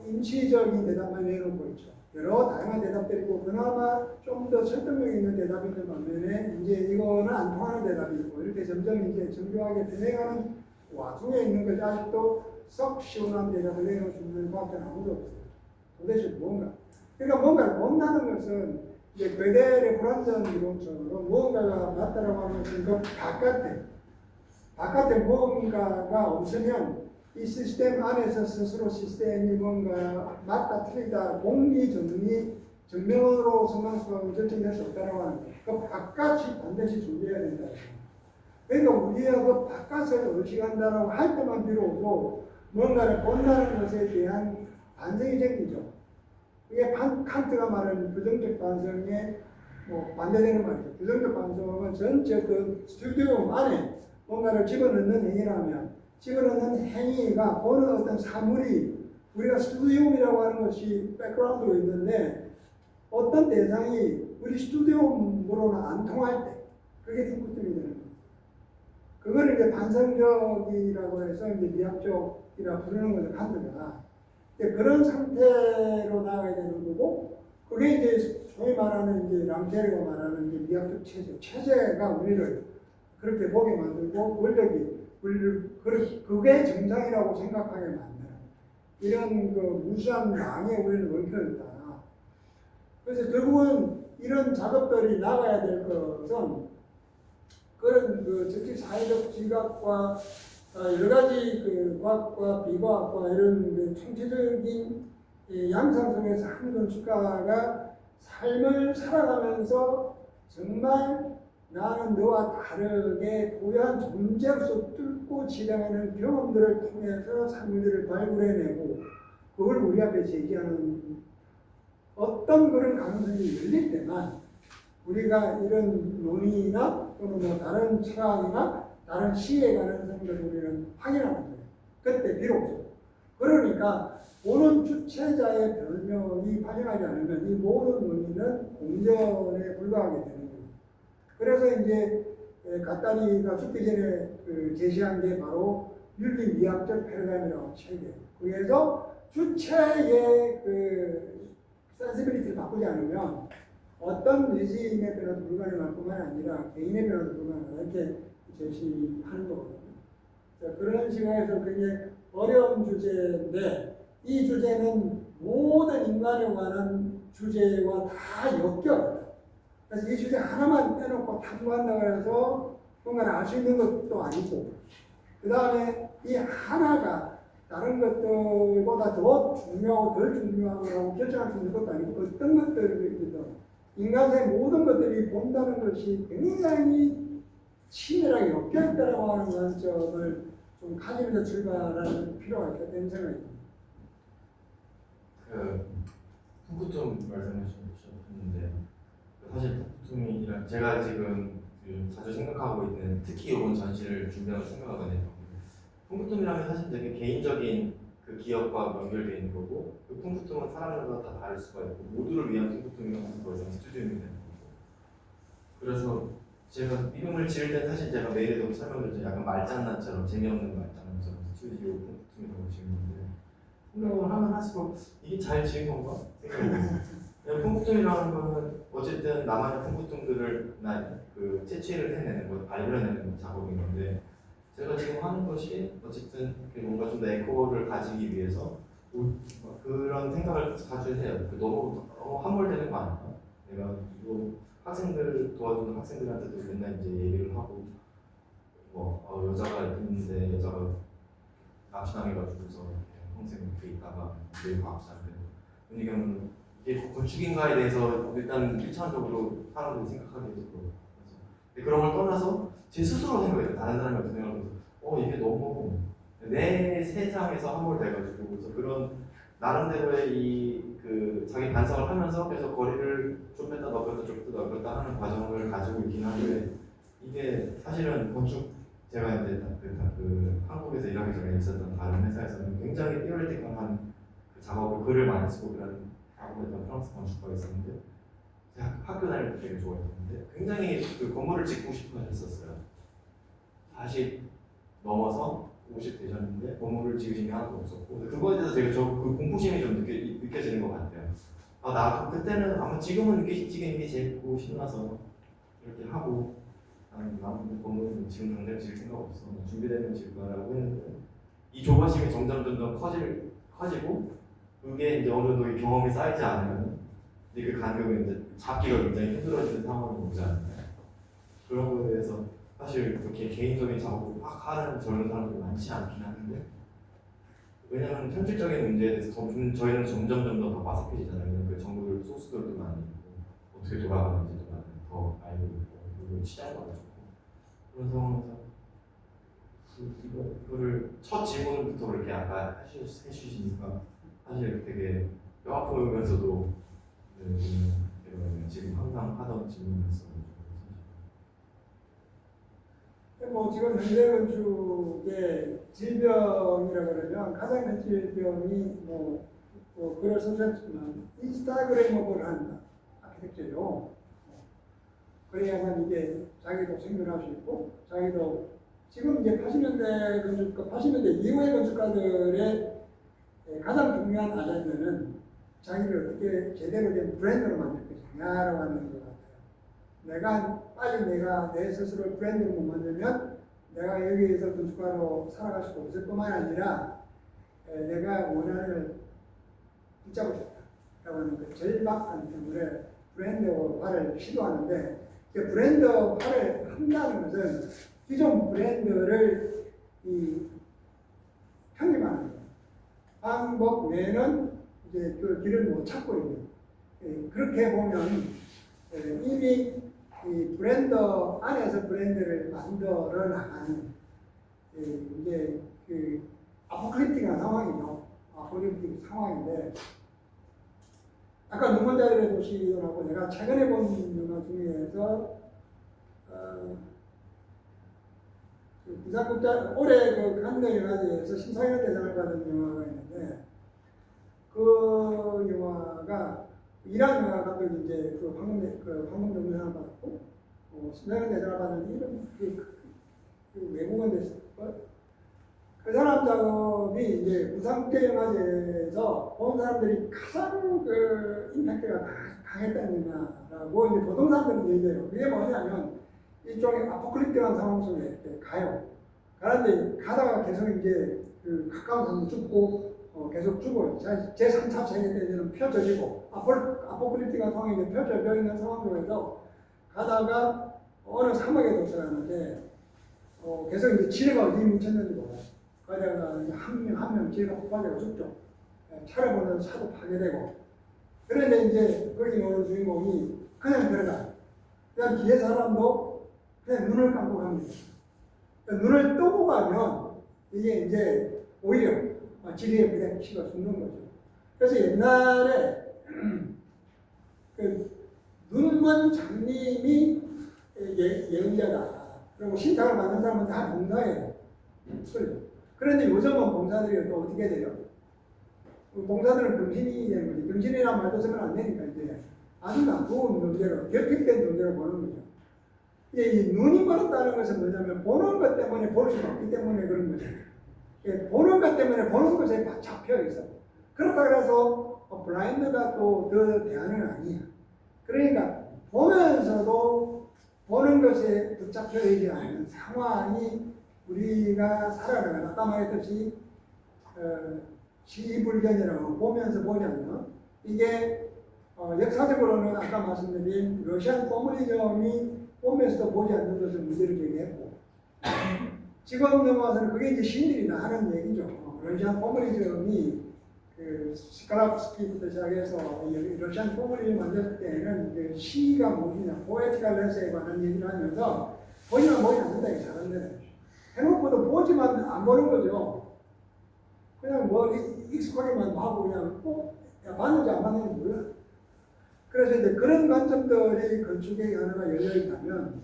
임시적인 대답만 내놓고 있죠. 여러 다양한 대답들이 있고 그나마 좀 더 설득력 있는 대답이 있는 반면에 이제 이거는 안 통하는 대답이 있고 이렇게 점점 이제 정교하게 진행하는 와중에 있는 것이 아직도 썩 시원한 대답을 내놓을 수 있는 과학자는 아무도 없어요. 도대체 뭔가. 그러니까 뭔가를 본다는 것은 이제 괴델의 불완전 이론처럼 무언가가 맞다라고 하는 것은 그 바깥에 무언가가 없으면 이 시스템 안에서 스스로 시스템이 뭔가 맞다 틀리다 공리 정명으로서만 결정될 수 없다라고 하는 거예요. 그 바깥이 반드시 존재해야 된다. 그러니까 우리가 그 바깥을 의식한다라고 할 때만 비로소 뭔가를 본다는 것에 대한 반성이 생기죠. 이게 칸트가 말하는 부정적 반성에 반대되는 말이죠. 부정적 반성은 전체 그 스튜디오 안에 뭔가를 집어넣는 행위라면 집어넣는 행위가 보는 어떤 사물이 우리가 스튜디움이라고 하는 것이 백그라운드로 있는데 어떤 대상이 우리 스튜디움으로는 안 통할 때 그게 핑크점이 되는 거예요. 그거를 이제 반성적이라고 해서 이제 미학적이라 부르는 거죠. 칸트가. 그런 상태로 나가야 되는 거고 그게 이제 소위 말하는 이제 랑테르가 말하는 이제 미학적 체제가 우리를 그렇게 보게 만들고 원력이 그게 정상이라고 생각하게 만드는 이런 그 무수한 망에 우리는 얽혀있다. 그래서 결국은 이런 작업들이 나가야 될 것은 그런 그 특히 사회적 지각과 여러 가지 그 과학과 비과학과 이런 그 총체적인 양상 속에서 한 건축가가 삶을 살아가면서 정말 나는 너와 다르게 고유한 존재로서 뚫고 지나가는 경험들을 통해서 사물들을 발굴해내고 그걸 우리 앞에 제기하는 어떤 그런 가능성이 열릴 때만 우리가 이런 논의나 또는 뭐 다른 철학이나 다른 시의 가능성들을 우리는 확인하는 거예요. 그때 비로소. 그러니까 보는 주체자의 별명이 발생하지 않으면 이 모든 논의는 공전에 불과하게 되는 거예요. 그래서 이제 가타리가 죽기 전에 제시한 게 바로 윤리미학적 패러다임이라고 책이에요. 그래서 주체의 센시빌리티를 바꾸지 않으면 어떤 리짐의 변화도 불가능할 뿐만 아니라 개인의 변화도 불가능하다 이렇게 제시하는 거거든요. 자, 그런 시각에서 굉장히 어려운 주제인데 이 주제는 모든 인간에 관한 주제와 다 엮여요. 그래서 이 주제 하나만 빼놓고 탐구한다고 해서 뭔가를 알 수 있는 것도 아니고 그 다음에 이 하나가 다른 것들보다 더 중요하고 덜 중요하고 결정할 수 있는 것도 아니고 어떤 것들이든 인간의 모든 것들이 본다는 것이 굉장히 치밀하게 엮여있다고 하는 관점을 좀 가지면서 출발하는 필요가 있다는 생각이 듭니다. 푸크툼 말씀하셨는데 사실 푸크툼이랑 제가 지금 자주 생각하고 있는 특히 이번 전시를 준비하고 생각하거든요. 푸크툼이라면 사실 되게 개인적인 그 기억과 연결되어 있는 거고 그 푸크툼은 사람마다 다 다를 수가 있고 모두를 위한 푸크툼이라는 거죠. 스튜디움이 되는 거고. 그래서 제가 이름을 지을 때는 사실 제가 메일에도 설명드렸죠. 약간 말장난처럼 재미없는 말장난처럼 스튜디오 푸크툼이라고 지었는데 생각을 하면 할수록 이게 잘 지은 건가 생각이 들어요. 푸크툼이라는 거는 어쨌든 나만의 푸크툼들을 채취를 해내는 거, 발굴해내는 작업인 건데 제가 지금 하는 것이 어쨌든 뭔가 좀 더 에코를 가지기 위해서 그런 생각을 자주 해요. 너무 함몰되는 거 아닌가? 내가 이거 학생들 도와주는 학생들한테도 맨날 이제 얘기를 하고 여자가 있는데 여자가 납치당해가지고서 평생 이렇게 있다가 내일 과학자인데 왜냐면 이게 건축인가에 대해서 일단 1차원적으로 사람들이 생각하게 되고 그런 걸 떠나서 제 스스로 생각해요. 다른 사람이 생각하면서 이게 너무 내 세상에서 함몰돼가지고 그래서 그런 나름대로의 자기 반성을 하면서 계속 거리를 좀 뺐다 넓혔다 좀 뺐다 넓혔다 하는 과정을 가지고 있긴 한데 이게 사실은 건축 제가 이제 한국에서 일하기 전에 있었던 다른 회사에서는 굉장히 티오리티컬한 작업을 글을 많이 쓰고 그런 작업했던 프랑스 건축가가 있었는데 제가 학교 다닐 때 되게 좋아했는데 굉장히 건물을 짓고 싶어 했었어요. 40 넘어서 50 되셨는데 건물을 지으신 게 하나도 없었고 그거에 대해서 되게 공포심이 좀 느껴지는 것 같아요. 나도 그때는 아마 지금은 이게 제일 보고 신나서 이렇게 하고 나는 건물은 지금 당장 지을 생각 없어. 준비되면 지을 거라고 했는데 이 조바심이 점점 커지고 그게 이제 어느 정도 경험이 쌓이지 않으면 이제 그 간격은 이제 잡기가 굉장히 힘들어지는 상황이 오지 않나요? 그런 거에 대해서 사실 그렇게 개인적인 작업을 막 하는 저런 사람들이 많지 않긴 하는데 왜냐하면 현실적인 문제에 대해서 저희는 점점 더 빠삭해지잖아요. 그 정보들 소스들도 많이 있고 어떻게 돌아가는지도 많이 더 알고 있고 그리고 시장도 알고 그런 상황에서 이거를 첫 질문부터 그렇게 아까 해주시니까 사실 되게 뼈 아프면서도 지금 항상 하던 질문이었어요. 지금 현대 건축의 질병이라 그러면 가장 큰 질병이 글을 써주셨지만 인스타그래머블한 아키텍처죠. 그래야만 이게 자기도 생존할 수 있고 자기도 지금 이제 80년대 이후의 건축가들의 가장 중요한 아젠다는 자기를 어떻게 제대로 된 브랜드로 만들 것이냐라고 하는 것 같아요. 빨리 내가 내 스스로 브랜드를 못 만들면 내가 여기에서 건축가로 살아갈 수가 없을 뿐만 아니라 내가 원한을 붙잡고 싶다라고 하는 그 절박함 때문에 브랜드화를 시도하는데 브랜드화를 한다는 것은 기존 브랜드를 편집하는 거예요. 방법 외에는 이제 그 길을 못 찾고 있는. 그렇게 보면 이미 이 브랜드 안에서 브랜드를 만들어 나가는 이제 아포칼립틱한 상황이죠. 아포칼립틱 상황인데 아까 눈먼자들의 도시라고 내가 최근에 본 영화 중에서 부산국제 올해 칸느 영화제에서 심사위원 대상을 받은 영화가 있는데 그 영화가 이란 영화 감독이 이제 황금 동상을 받았고 심사위원 대상을 받은 이름 외국은 됐을걸. 그 사람 작업이 이제 부산국제 영화제에서 본 사람들이 가장 임팩트가 강했다는 영화라고 이제 보통 사람들은 얘기해요. 그게 뭐냐면 일종의 아포칼립틱한 상황 속에 이렇게 가요. 그런데 가다가 계속 이제 가까운 사람 죽고 계속 죽어요. 제3차 세계대전은 펼쳐지고 아포칼립틱한 상황이 이제 펼쳐져 있는 상황 속에서 가다가 어느 사막에 도착하는데 계속 이제 지뢰가 어디 묻혔는지 몰라요. 가다가 한 명 지뢰가 폭발되고 죽죠. 차를 보면서 차도 파괴되고. 그런데 이제 거기 오는 주인공이 그냥 들어가요. 그냥 뒤에 사람도 그냥 눈을 감고 갑니다. 눈을 뜨고 가면 이게 이제 오히려 지리에 그냥 치가 죽는 거죠. 그래서 옛날에 눈먼 장님이 예언자다. 그리고 신탁을 받는 사람은 다 봉사예요. 그런데 요즘은 봉사들이 또 어떻게 돼요? 봉사들은 병신이 되는 거지. 병신이라는 말도 쓰면 안 되니까 이제 아주 나쁜 문제로, 결핍된 문제로 보는 거죠. 이 눈이 멀었다는 것은 뭐냐면 보는 것 때문에 볼 수가 없기 때문에 그런 거죠. 보는 것 때문에 보는 것에 잡혀 있어. 그렇다 해서 블라인드가 또 더 대안은 아니야. 그러니까 보면서도 보는 것에 붙잡혀 있지 않는 상황이 우리가 살아가는 아까 말했듯이 시불견이라고 보면서 보지 않는 이게 역사적으로는 아까 말씀드린 러시안 포퓰리즘이 보면서도 보지 않는 것을 문제를 제기했고 지금 넘어와서는 그게 이제 신들이다 하는 얘기죠. 러시안 포퓰리즘이 그 스칼라프스키부터 시작해서 이 러시안 포퓰리즘 만들 때는 그 시가 무엇이냐, 포에티컬 레스에 관한 얘기를 하면서 보지만 보지 않는다 이게 잘한데 해놓고도 보지만 안 보는 거죠. 그냥 뭐 익숙하게만 하고 그냥 봤는지 안 봤는지 몰라. 그래서 이제 그런 관점들이 건축의 하나가 열려 있다면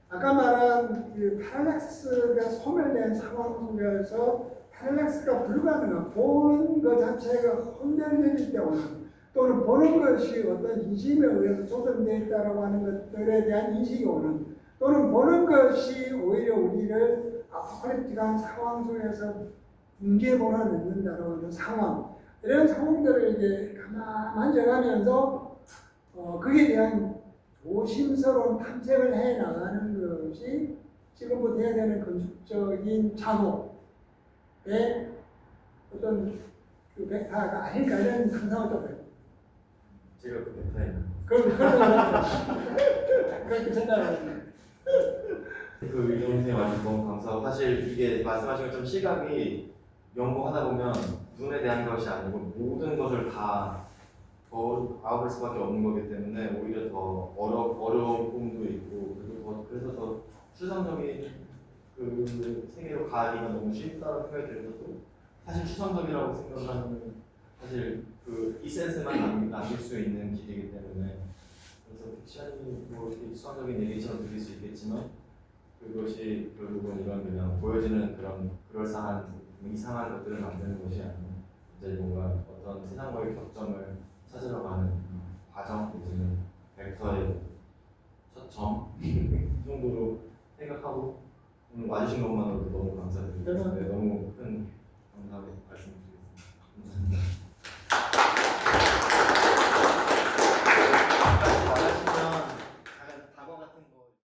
아까 말한 그 패럴렉스가 소멸된 상황 속에서 패럴렉스가 불가능한 보는 것 자체가 혼돈될 때 오는 또는 보는 것이 어떤 인심에 의해서 조성되어 있다고 하는 것들에 대한 인식이 오는 또는 보는 것이 오히려 우리를 아포칼립틱한 상황 속에서 붕괴보나 넣는다라고 하는 상황 이런 상황들을 이제 만져가면서 그에 대한 조심스러운 탐색을 해 나가는 것이 지금부터 해야 되는 건축적인 작업의 어떤 그 벡터가 아닐까 이런 상상을 좀 해요. 제가 그 벡터예요. 그렇게 생각합니다. 그 이정훈 선생님 말씀 너무 감사하고 사실 이게 말씀하신 것처럼 시각이 연구하다 보면 눈에 대한 것이 아니고 모든 것을 다 아웃할 수밖에 없는 거기 때문에 오히려 더 어려운 부분도 있고 그리고 그래서 더 추상적인 그 세계로 가기가 너무 쉽다는 생각이 들어도 사실 추상적이라고 생각을 하면 사실 그 이센스만 남길 수 있는 길이기 때문에 그래서 픽션이 뭐 이렇게 추상적인 얘기처럼 들릴 수 있겠지만 그것이 결국은 이런 그냥 보여지는 그런 그럴싸한 이상한 것들을 만드는 것이 아니고 이제 뭔가 어떤 세상과의 격점을 찾으러 가는 과정 내지는 벡터의 초점 이 정도로 생각하고 오늘 와주신 것만으로도 너무 감사드리고 네, 너무 큰 감사의 말씀드리겠습니다. 감사합니다.